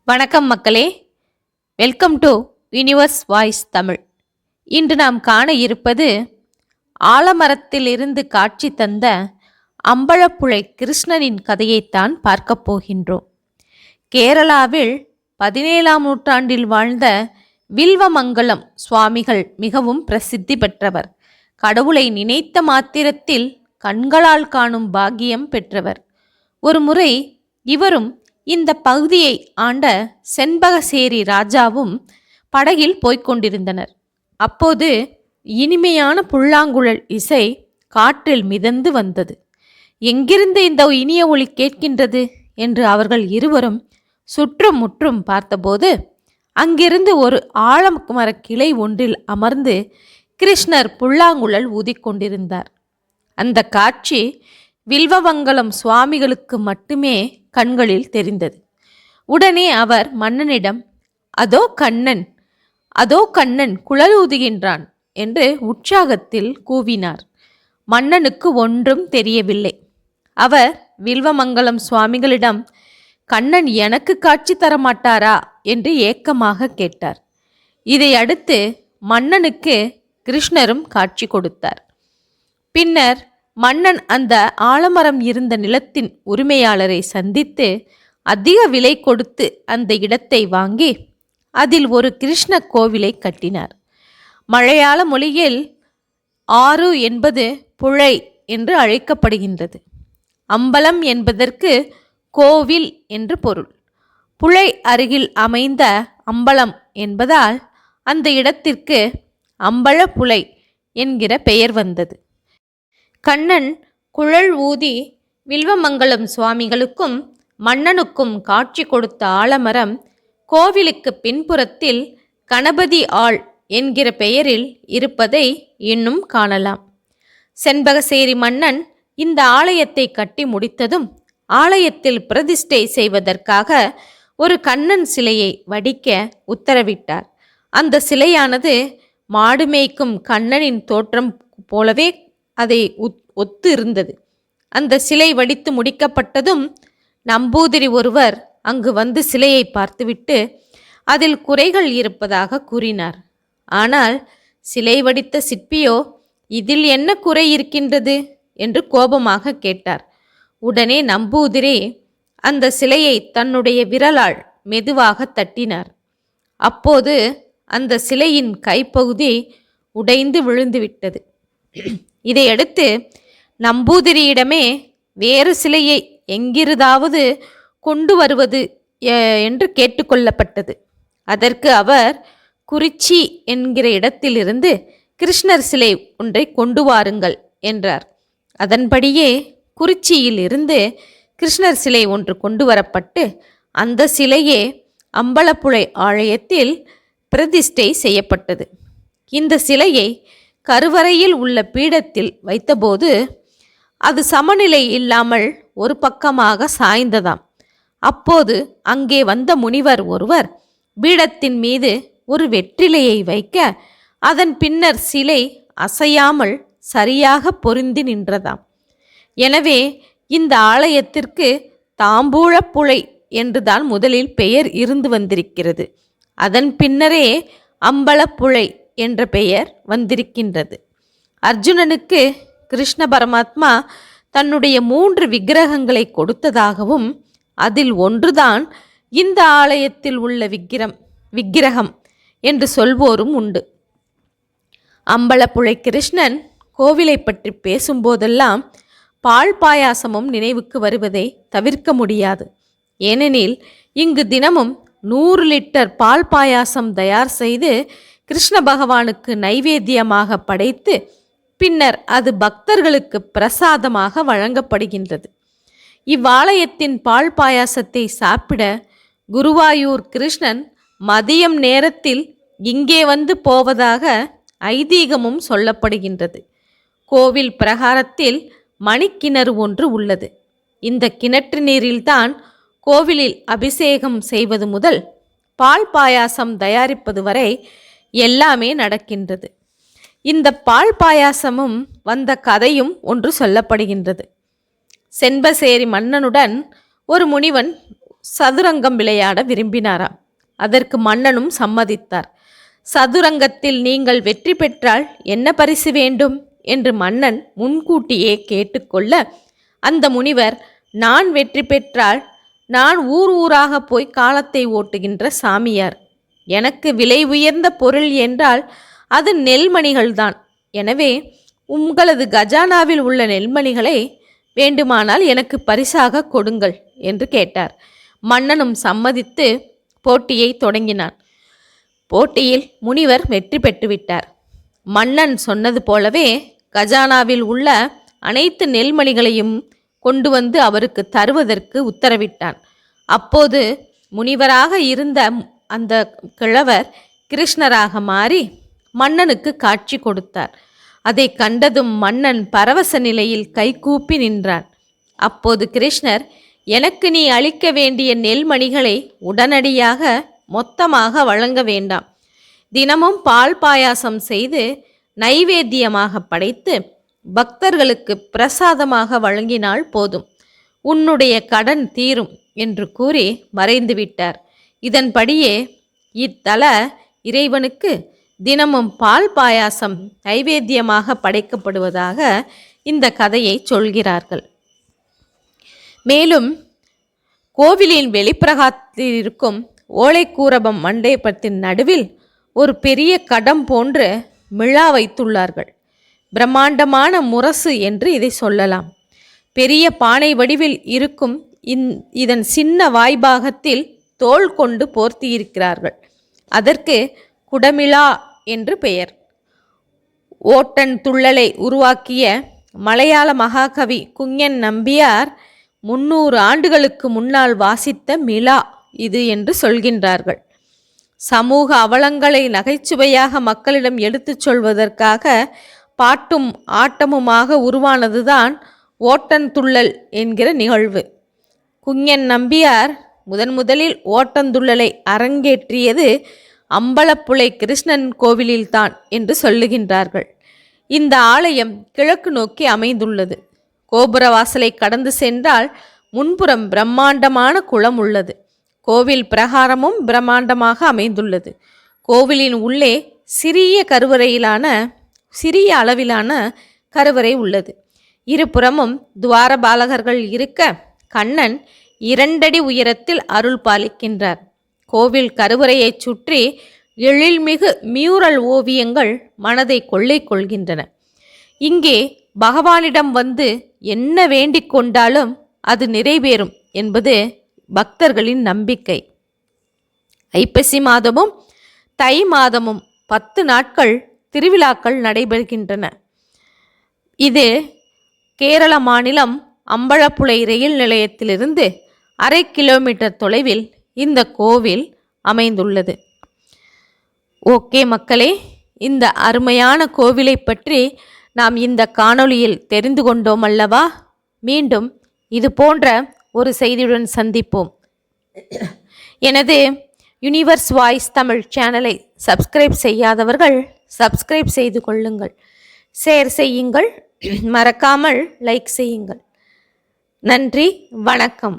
வணக்கம் மக்களே, welcome to universe voice Tamil. இன்று நாம் காண இருப்பது ஆலமரத்திலிருந்து காட்சி தந்த அம்பலப்புழை கிருஷ்ணனின் கதையைத்தான் பார்க்கப் போகின்றோம். கேரளாவில் 17ஆம் நூற்றாண்டில் வாழ்ந்த வில்வமங்கலம் சுவாமிகள் மிகவும் பிரசித்தி பெற்றவர். கடவுளை நினைத்த மாத்திரத்தில் கண்களால் காணும் பாக்கியம் பெற்றவர். ஒரு முறை இவரும் இந்த பகுதியை ஆண்ட செண்பகசேரி ராஜாவும் படகில் போய்கொண்டிருந்தனர். அப்போது இனிமையான புல்லாங்குழல் இசை காற்றில் மிதந்து வந்தது. எங்கிருந்து இந்த இனிய ஒலி கேட்கின்றது என்று அவர்கள் இருவரும் சுற்றும் முற்றும் பார்த்தபோது அங்கிருந்து ஒரு ஆலமர கிளை ஒன்றில் அமர்ந்து கிருஷ்ணர் புல்லாங்குழல் ஊதிக்கொண்டிருந்தார். அந்த காட்சி வில்வமங்கலம் சுவாமிகளுக்கு மட்டுமே கண்களில் தெரிந்தது. உடனே அவர் மன்னனிடம், அதோ கண்ணன் குழல் ஊதுகின்றான் என்று உற்சாகத்தில் கூவினார். மன்னனுக்கு ஒன்றும் தெரியவில்லை. அவர் வில்வமங்கலம் சுவாமிகளிடம், கண்ணன் எனக்கு காட்சி தரமாட்டாரா என்று ஏக்கமாக கேட்டார். இதை அடுத்து மன்னனுக்கு கிருஷ்ணரும் காட்சி கொடுத்தார். பின்னர் மன்னன் அந்த ஆலமரம் இருந்த நிலத்தின் உரிமையாளரை சந்தித்து அதிக விலை கொடுத்து அந்த இடத்தை வாங்கி அதில் ஒரு கிருஷ்ண கோவிலை கட்டினார். மலையாள மொழியில் ஆறு என்பது புழை என்று அழைக்கப்படுகின்றது. அம்பலம் என்பதற்கு கோவில் என்று பொருள். புழை அருகில் அமைந்த அம்பலம் என்பதால் அந்த இடத்திற்கு அம்பலப்புழை என்கிற பெயர் வந்தது. கண்ணன் குழல் ஊதி வில்வமங்கலம் சுவாமிகளுக்கும் மன்னனுக்கும் காட்சி கொடுத்த ஆலமரம் கோவிலுக்கு பின்புறத்தில் கணபதி ஆள் என்கிற பெயரில் இருப்பதை இன்னும் காணலாம். செண்பகசேரி மன்னன் இந்த ஆலயத்தை கட்டி முடித்ததும் ஆலயத்தில் பிரதிஷ்டை செய்வதற்காக ஒரு கண்ணன் சிலையை வடிக்க உத்தரவிட்டார். அந்த சிலையானது மாடு மேய்க்கும் கண்ணனின் தோற்றம் போலவே அதை ஒத்து இருந்தது. அந்த சிலை வடித்து முடிக்கப்பட்டதும் நம்பூதிரி ஒருவர் அங்கு வந்து சிலையை பார்த்துவிட்டு அதில் குறைகள் இருப்பதாக கூறினார். ஆனால் சிலை வடித்த சிற்பியோ, இதில் என்ன குறை இருக்கின்றது என்று கோபமாக கேட்டார். உடனே நம்பூதிரி அந்த சிலையை தன்னுடைய விரலால் மெதுவாக தட்டினார். அப்போது அந்த சிலையின் கைப்பகுதி உடைந்து விழுந்துவிட்டது. இதையடுத்து நம்பூதிரியிடமே வேறு சிலையை எங்கிருந்தாவது கொண்டு வருவது என்று கேட்டுக்கொள்ளப்பட்டது. அதற்கு அவர் குறிச்சி என்கிற இடத்திலிருந்து கிருஷ்ணர் சிலை ஒன்றை கொண்டு வாருங்கள் என்றார். அதன்படியே குறிச்சியில் இருந்து கிருஷ்ணர் சிலை ஒன்று கொண்டு வரப்பட்டு அந்த சிலையே அம்பலப்புழை ஆலயத்தில் பிரதிஷ்டை செய்யப்பட்டது. இந்த சிலையை கருவறையில் உள்ள பீடத்தில் வைத்தபோது அது சமநிலை இல்லாமல் ஒரு பக்கமாக சாய்ந்ததாம். அப்போது அங்கே வந்த முனிவர் ஒருவர் பீடத்தின் மீது ஒரு வெற்றிலையை வைக்க அதன் பின்னர் சிலை அசையாமல் சரியாக பொருந்தி நின்றதாம். எனவே இந்த ஆலயத்திற்கு தாம்பூலப்புழை என்றுதான் முதலில் பெயர் இருந்து வந்திருக்கிறது. அதன் பின்னரே அம்பலப்புழை என்ற பெயர் வந்திருக்கின்றது. அர்ஜுனனுக்கு கிருஷ்ண பரமாத்மா தன்னுடைய 3 விக்கிரகங்களை கொடுத்ததாகவும் அதில் ஒன்றுதான் இந்த ஆலயத்தில் உள்ள விக்கிரகம் என்று சொல்வோரும் உண்டு. அம்பலப்புழை கிருஷ்ணன் கோவிலை பற்றி பேசும்போதெல்லாம் பால் பாயாசமும் நினைவுக்கு வருவதை தவிர்க்க முடியாது. ஏனெனில் இங்கு தினமும் 100 லிட்டர் பால் பாயாசம் தயார் செய்து கிருஷ்ண பகவானுக்கு நைவேத்தியமாக படைத்து பின்னர் அது பக்தர்களுக்கு பிரசாதமாக வழங்கப்படுகின்றது. இவ்வாலயத்தின் பால் பாயாசத்தை சாப்பிட குருவாயூர் கிருஷ்ணன் மதியம் நேரத்தில் இங்கே வந்து போவதாக ஐதீகமும் சொல்லப்படுகின்றது. கோவில் பிரகாரத்தில் மணிக்கிணறு ஒன்று உள்ளது. இந்த கிணற்று நீரில்தான் கோவிலில் அபிஷேகம் செய்வது முதல் பால் பாயாசம் தயாரிப்பது வரை எல்லாமே நடக்கின்றது. இந்த பால் பாயாசமும் வந்த கதையும் ஒன்று சொல்லப்படுகின்றது. செண்பகசேரி மன்னனுடன் ஒரு முனிவன் சதுரங்கம் விளையாட விரும்பினாராம். அதற்கு மன்னனும் சம்மதித்தார். சதுரங்கத்தில் நீங்கள் வெற்றி பெற்றால் என்ன பரிசு வேண்டும் என்று மன்னன் முன்கூட்டியே கேட்டுக்கொள்ள, அந்த முனிவர், நான் வெற்றி பெற்றால் நான் ஊர் ஊராக போய் காலத்தை ஓட்டுகின்ற சாமியார். எனக்கு விலை உயர்ந்த பொருள் என்றால் அது நெல்மணிகள்தான். எனவே உங்களது கஜானாவில் உள்ள நெல்மணிகளை வேண்டுமானால் எனக்கு பரிசாக கொடுங்கள் என்று கேட்டார். மன்னனும் சம்மதித்து போட்டியை தொடங்கினான். போட்டியில் முனிவர் வெற்றி பெற்றுவிட்டார். மன்னன் சொன்னது போலவே கஜானாவில் உள்ள அனைத்து நெல்மணிகளையும் கொண்டு வந்து அவருக்கு தருவதற்கு உத்தரவிட்டான். அப்போது முனிவராக இருந்த அந்த கிழவர் கிருஷ்ணராக மாறி மன்னனுக்கு காட்சி கொடுத்தார். அதை கண்டதும் மன்னன் பரவச நிலையில் கைகூப்பி நின்றான். அப்போது கிருஷ்ணர், எனக்கு நீ அளிக்க வேண்டிய நெல்மணிகளை உடனடியாக மொத்தமாக வழங்க வேண்டாம். தினமும் பால் பாயாசம் செய்து நைவேத்தியமாக படைத்து பக்தர்களுக்கு பிரசாதமாக வழங்கினால் போதும், உன்னுடைய கடன் தீரும் என்று கூறி மறைந்துவிட்டார். இதன்படியே இத்தல இறைவனுக்கு தினமும் பால் பாயாசம் நைவேத்தியமாக படைக்கப்படுவதாக இந்த கதையை சொல்கிறார்கள். மேலும் கோவிலின் வெளிப்பிரகாரத்தில் இருக்கும் ஓலைக்கூரபம் மண்டபத்தின் நடுவில் ஒரு பெரிய கடம் போன்று மிழா வைத்துள்ளார்கள். பிரம்மாண்டமான முரசு என்று இதை சொல்லலாம். பெரிய பானை வடிவில் இருக்கும் இதன் சின்ன வாய்பாகத்தில் தோல் கொண்டு போர்த்தியிருக்கிறார்கள். அதற்கு குடமிழா என்று பெயர். ஓட்டன் துள்ளலை உருவாக்கிய மலையாள மகாகவி குஞ்ஞன் நம்பியார் 300 ஆண்டுகளுக்கு முன்னால் வாசித்த மிழா இது என்று சொல்கின்றார்கள். சமூக அவலங்களை நகைச்சுவையாக மக்களிடம் எடுத்துச் சொல்வதற்காக பாட்டும் ஆட்டமுமாக உருவானதுதான் ஓட்டன் துள்ளல் என்கிற நிகழ்வு. குஞ்ஞன் நம்பியார் முதலில் ஓட்டந்துள்ளலை அரங்கேற்றியது அம்பலப்புழை கிருஷ்ணன் கோவிலில்தான் என்று சொல்லுகின்றார்கள். இந்த ஆலயம் கிழக்கு நோக்கி அமைந்துள்ளது. கோபுர வாசலை கடந்து சென்றால் முன்புறம் பிரம்மாண்டமான குளம் உள்ளது. கோவில் பிரகாரமும் பிரம்மாண்டமாக அமைந்துள்ளது. கோவிலின் உள்ளே சிறிய அளவிலான கருவறை உள்ளது. இருபுறமும் துவாரபாலகர்கள் இருக்க கண்ணன் 2 அடி உயரத்தில் அருள் பாலிக்கின்றார். கோவில் கருவறையை சுற்றி எழில்மிகு மியூரல் ஓவியங்கள் மனதை கொள்ளை கொள்கின்றன. இங்கே பகவானிடம் வந்து என்ன வேண்டிக் கொண்டாலும் அது நிறைவேறும் என்பது பக்தர்களின் நம்பிக்கை. ஐப்பசி மாதமும் தை மாதமும் 10 நாட்கள் திருவிழாக்கள் நடைபெறுகின்றன. இது கேரள மாநிலம் அம்பலப்புழை ரயில் நிலையத்திலிருந்து 1/2 கிலோமீட்டர் தொலைவில் இந்த கோவில் அமைந்துள்ளது. ஓகே மக்களே, இந்த அருமையான கோவிலை பற்றி நாம் இந்த காணொளியில் தெரிந்து கொண்டோம் அல்லவா? மீண்டும் இது போன்ற ஒரு செய்தியுடன் சந்திப்போம். எனது யூனிவர்ஸ் வாய்ஸ் தமிழ் சேனலை சப்ஸ்கிரைப் செய்யாதவர்கள் சப்ஸ்கிரைப் செய்து கொள்ளுங்கள், ஷேர் செய்யுங்கள், மறக்காமல் லைக் செய்யுங்கள். நன்றி, வணக்கம்.